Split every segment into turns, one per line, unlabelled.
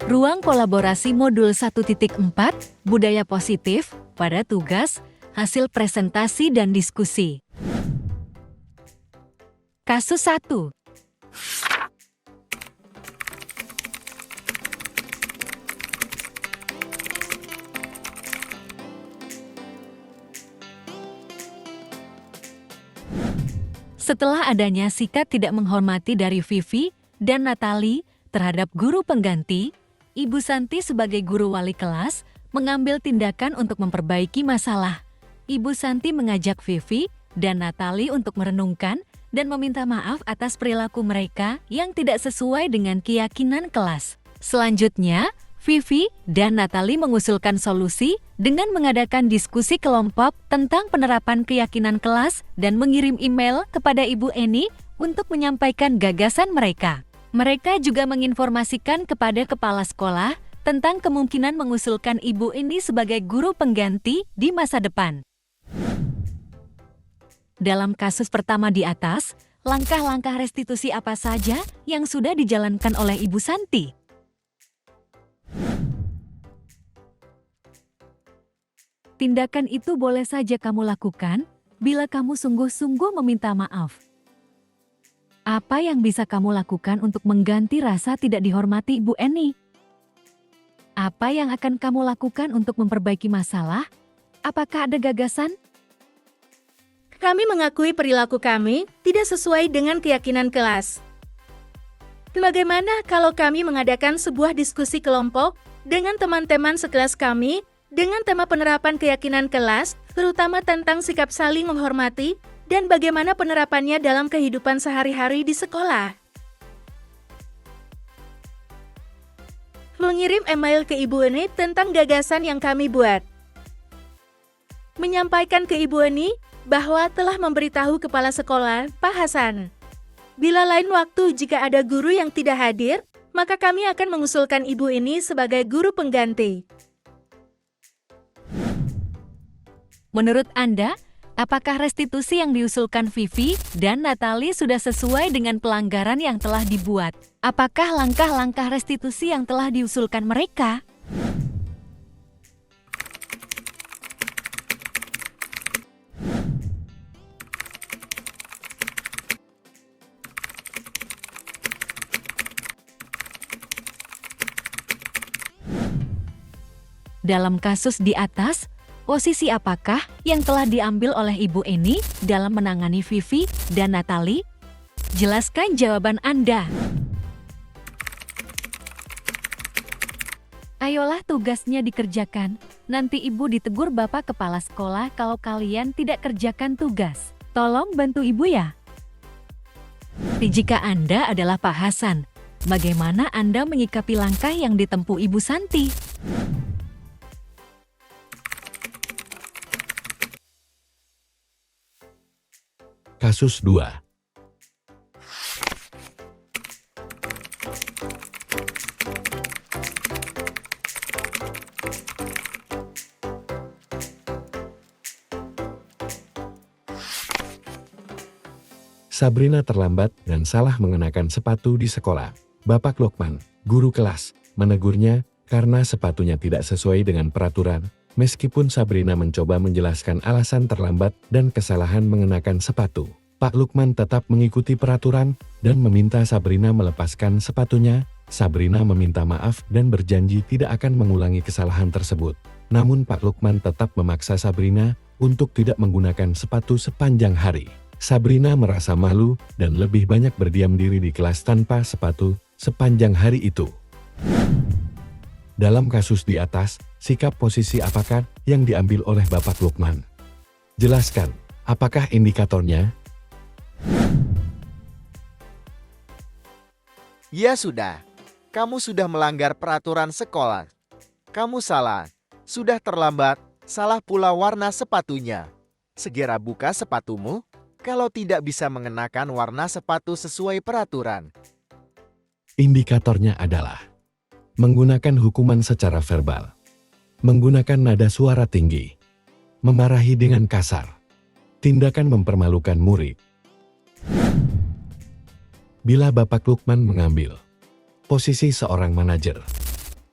Ruang kolaborasi modul 1.4, budaya positif, pada tugas, hasil presentasi dan diskusi. Kasus 1. Setelah adanya sikap tidak menghormati dari Vivi dan Natali terhadap guru pengganti, Ibu Santi sebagai guru wali kelas mengambil tindakan untuk memperbaiki masalah. Ibu Santi mengajak Vivi dan Natali untuk merenungkan dan meminta maaf atas perilaku mereka yang tidak sesuai dengan keyakinan kelas. Selanjutnya, Vivi dan Natali mengusulkan solusi dengan mengadakan diskusi kelompok tentang penerapan keyakinan kelas dan mengirim email kepada Ibu Eni untuk menyampaikan gagasan mereka. Mereka juga menginformasikan kepada kepala sekolah tentang kemungkinan mengusulkan Ibu Eni sebagai guru pengganti di masa depan. Dalam kasus pertama di atas, langkah-langkah restitusi apa saja yang sudah dijalankan oleh Ibu Santi? Tindakan itu boleh saja kamu lakukan bila kamu sungguh-sungguh meminta maaf. Apa yang bisa kamu lakukan untuk mengganti rasa tidak dihormati Ibu Eni? Apa yang akan kamu lakukan untuk memperbaiki masalah? Apakah ada gagasan?
Kami mengakui perilaku kami tidak sesuai dengan keyakinan kelas. Bagaimana kalau kami mengadakan sebuah diskusi kelompok dengan teman-teman sekelas kami dengan tema penerapan keyakinan kelas, terutama tentang sikap saling menghormati dan bagaimana penerapannya dalam kehidupan sehari-hari di sekolah. Mengirim email ke Ibu Eni tentang gagasan yang kami buat. Menyampaikan ke Ibu Eni bahwa telah memberitahu kepala sekolah, Pak Hasan. Bila lain waktu jika ada guru yang tidak hadir, maka kami akan mengusulkan Ibu Eni sebagai guru pengganti.
Menurut Anda, apakah restitusi yang diusulkan Vivi dan Natali sudah sesuai dengan pelanggaran yang telah dibuat? Apakah langkah-langkah restitusi yang telah diusulkan mereka? Dalam kasus di atas, posisi apakah yang telah diambil oleh Ibu Eni dalam menangani Vivi dan Natali? Jelaskan jawaban Anda. Ayolah tugasnya dikerjakan. Nanti Ibu ditegur Bapak Kepala Sekolah kalau kalian tidak kerjakan tugas. Tolong bantu Ibu ya. Jika Anda adalah Pak Hasan, bagaimana Anda menyikapi langkah yang ditempuh Ibu Santi?
Kasus 2. Sabrina terlambat dan salah mengenakan sepatu di sekolah. Bapak Lokman, guru kelas, menegurnya karena sepatunya tidak sesuai dengan peraturan. Meskipun Sabrina mencoba menjelaskan alasan terlambat dan kesalahan mengenakan sepatu, Pak Lukman tetap mengikuti peraturan dan meminta Sabrina melepaskan sepatunya. Sabrina meminta maaf dan berjanji tidak akan mengulangi kesalahan tersebut. Namun Pak Lukman tetap memaksa Sabrina untuk tidak menggunakan sepatu sepanjang hari. Sabrina merasa malu dan lebih banyak berdiam diri di kelas tanpa sepatu sepanjang hari itu. Dalam kasus di atas, sikap posisi apakah yang diambil oleh Bapak Lukman? Jelaskan, apakah indikatornya?
Ya sudah, kamu sudah melanggar peraturan sekolah. Kamu salah, sudah terlambat, salah pula warna sepatunya. Segera buka sepatumu, kalau tidak bisa mengenakan warna sepatu sesuai peraturan.
Indikatornya adalah menggunakan hukuman secara verbal, menggunakan nada suara tinggi, memarahi dengan kasar, tindakan mempermalukan murid. Bila Bapak Lukman mengambil posisi seorang manajer,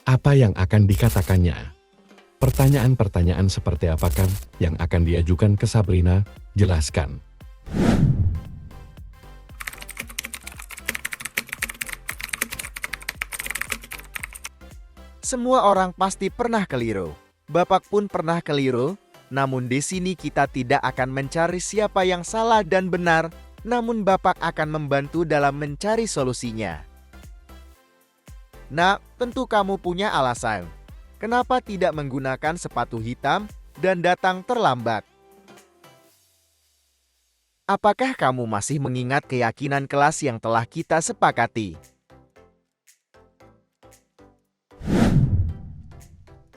Apa yang akan dikatakannya? Pertanyaan-pertanyaan seperti apakah yang akan diajukan ke Sabrina? Jelaskan.
Semua orang pasti pernah keliru. Bapak pun pernah keliru, namun di sini kita tidak akan mencari siapa yang salah dan benar, namun Bapak akan membantu dalam mencari solusinya. Nak, tentu kamu punya alasan. Kenapa tidak menggunakan sepatu hitam dan datang terlambat? Apakah kamu masih mengingat keyakinan kelas yang telah kita sepakati?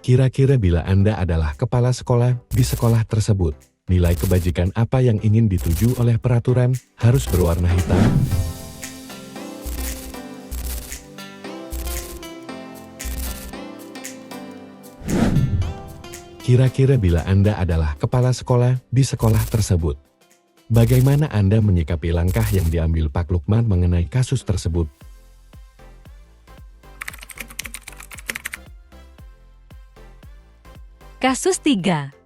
Kira-kira bila Anda adalah kepala sekolah di sekolah tersebut, nilai kebajikan apa yang ingin dituju oleh peraturan harus berwarna hitam? Kira-kira bila Anda adalah kepala sekolah di sekolah tersebut, bagaimana Anda menyikapi langkah yang diambil Pak Lukman mengenai kasus tersebut?
Kasus 3.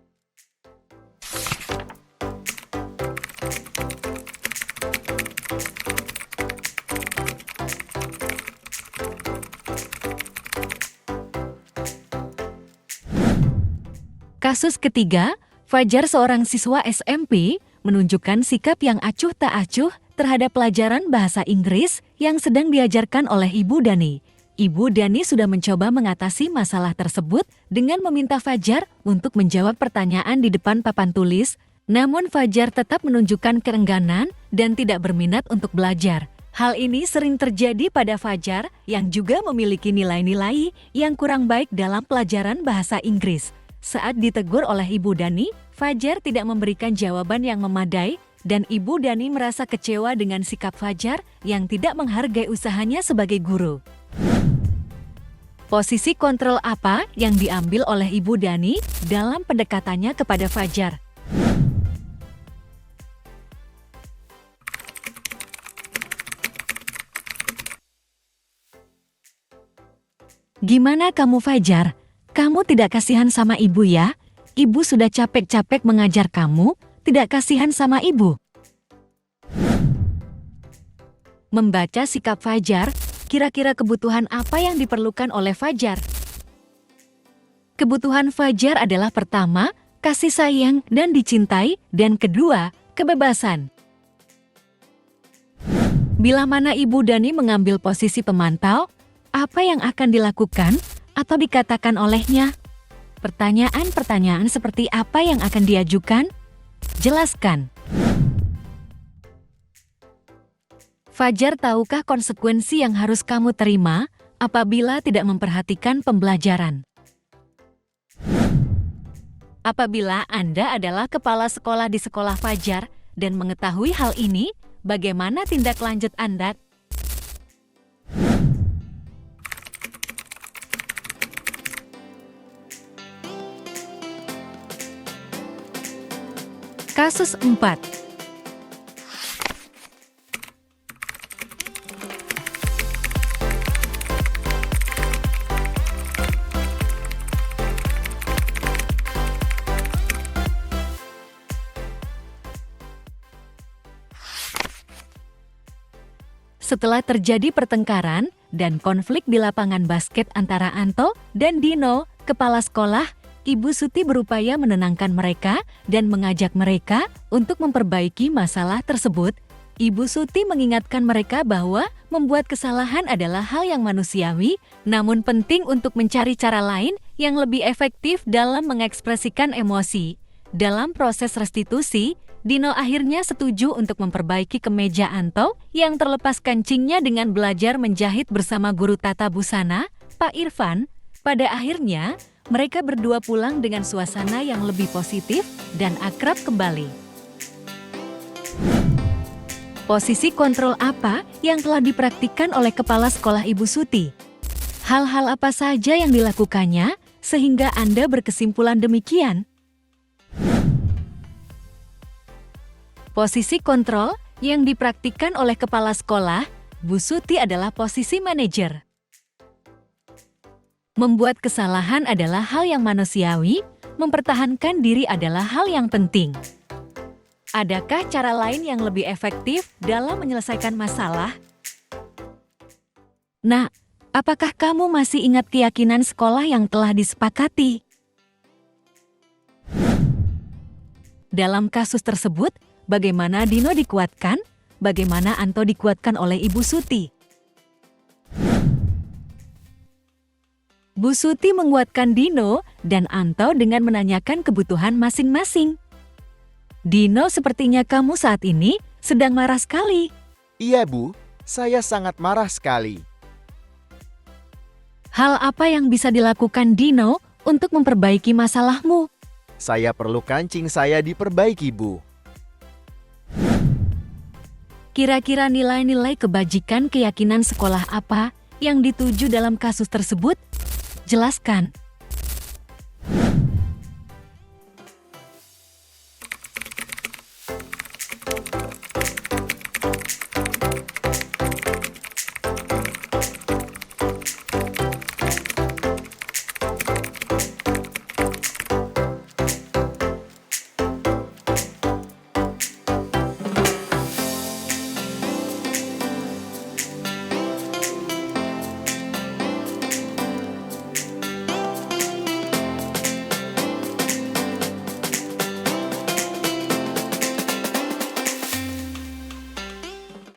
Kasus ketiga, Fajar seorang siswa SMP menunjukkan sikap yang acuh tak acuh terhadap pelajaran bahasa Inggris yang sedang diajarkan oleh Ibu Dani. Ibu Dani sudah mencoba mengatasi masalah tersebut dengan meminta Fajar untuk menjawab pertanyaan di depan papan tulis, namun Fajar tetap menunjukkan kerengganan dan tidak berminat untuk belajar. Hal ini sering terjadi pada Fajar yang juga memiliki nilai-nilai yang kurang baik dalam pelajaran bahasa Inggris. Saat ditegur oleh Ibu Dani, Fajar tidak memberikan jawaban yang memadai dan Ibu Dani merasa kecewa dengan sikap Fajar yang tidak menghargai usahanya sebagai guru. Posisi kontrol apa yang diambil oleh Ibu Dani dalam pendekatannya kepada Fajar? Gimana kamu, Fajar? Kamu tidak kasihan sama ibu ya? Ibu sudah capek-capek mengajar kamu, tidak kasihan sama ibu. Membaca sikap Fajar, kira-kira kebutuhan apa yang diperlukan oleh Fajar? Kebutuhan Fajar adalah pertama, kasih sayang dan dicintai, dan kedua, kebebasan. Bila mana Ibu Dani mengambil posisi pemantau, apa yang akan dilakukan atau dikatakan olehnya? Pertanyaan-pertanyaan seperti apa yang akan diajukan? Jelaskan. Fajar, tahukah konsekuensi yang harus kamu terima apabila tidak memperhatikan pembelajaran? Apabila Anda adalah kepala sekolah di sekolah Fajar dan mengetahui hal ini, bagaimana tindak lanjut Anda? Kasus 4. Setelah terjadi pertengkaran dan konflik di lapangan basket antara Anto dan Dino, kepala sekolah, Ibu Suti berupaya menenangkan mereka dan mengajak mereka untuk memperbaiki masalah tersebut. Ibu Suti mengingatkan mereka bahwa membuat kesalahan adalah hal yang manusiawi, namun penting untuk mencari cara lain yang lebih efektif dalam mengekspresikan emosi. Dalam proses restitusi, Dino akhirnya setuju untuk memperbaiki kemeja Anto yang terlepas kancingnya dengan belajar menjahit bersama guru tata busana, Pak Irfan. Pada akhirnya, mereka berdua pulang dengan suasana yang lebih positif dan akrab kembali. Posisi kontrol apa yang telah dipraktikkan oleh kepala sekolah Ibu Suti? Hal-hal apa saja yang dilakukannya sehingga Anda berkesimpulan demikian? Posisi kontrol yang dipraktikkan oleh kepala sekolah, Bu Suti adalah posisi manajer. Membuat kesalahan adalah hal yang manusiawi, mempertahankan diri adalah hal yang penting. Adakah cara lain yang lebih efektif dalam menyelesaikan masalah? Nah, apakah kamu masih ingat keyakinan sekolah yang telah disepakati? Dalam kasus tersebut, bagaimana Dino dikuatkan? Bagaimana Anto dikuatkan oleh Ibu Suti? Bu Suti menguatkan Dino dan Anto dengan menanyakan kebutuhan masing-masing. Dino, sepertinya kamu saat ini sedang marah sekali.
Iya, Bu. Saya sangat marah sekali.
Hal apa yang bisa dilakukan Dino untuk memperbaiki masalahmu?
Saya perlu kancing saya diperbaiki, Bu.
Kira-kira nilai-nilai kebajikan keyakinan sekolah apa yang dituju dalam kasus tersebut? Jelaskan.